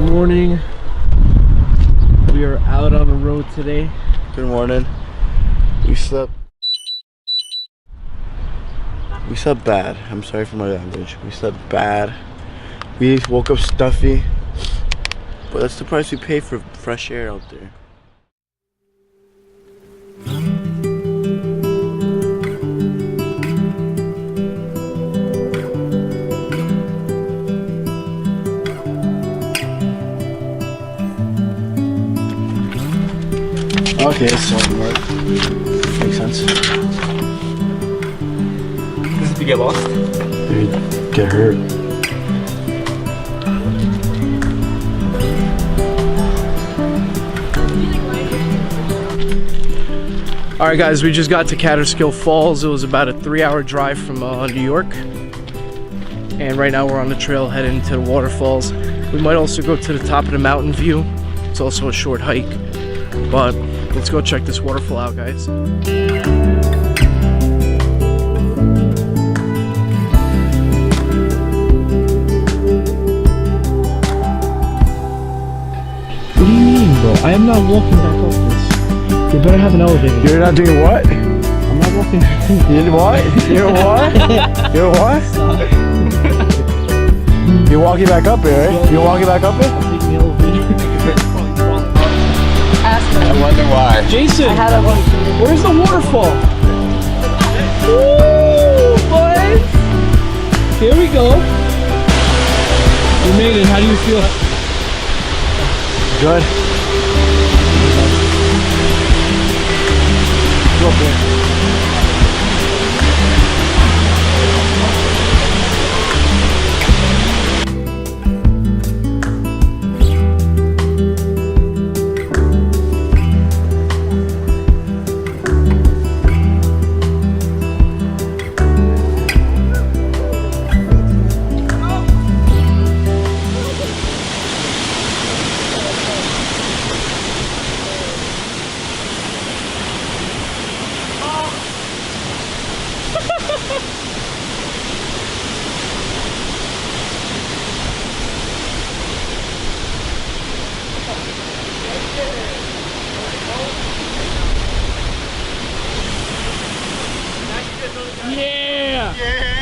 morning. We are out on the road today. Good morning. We slept bad. I'm sorry for my language. We slept bad. We woke up stuffy. But that's the price we pay for fresh air out there. Okay, so makes sense. This is if you get lost. Dude, get hurt. Alright guys, we just got to Catterskill Falls. It was about a 3-hour drive from New York. And right now we're on the trail heading to the waterfalls. We might also go to the top of the mountain view. It's also a short hike. But let's go check this waterfall out, guys. What do you mean, bro? I am not walking back up this. You better have an elevator. You're not doing what? I'm not walking. You're what? You're what? You're what? You're walking back up here, right? You're walking back up here? I'm taking the elevator. I wonder why. Jason, where's the waterfall? Woo, boys! Here we go. We made it. How do you feel? Good. Go up there. Yeah! Yeah!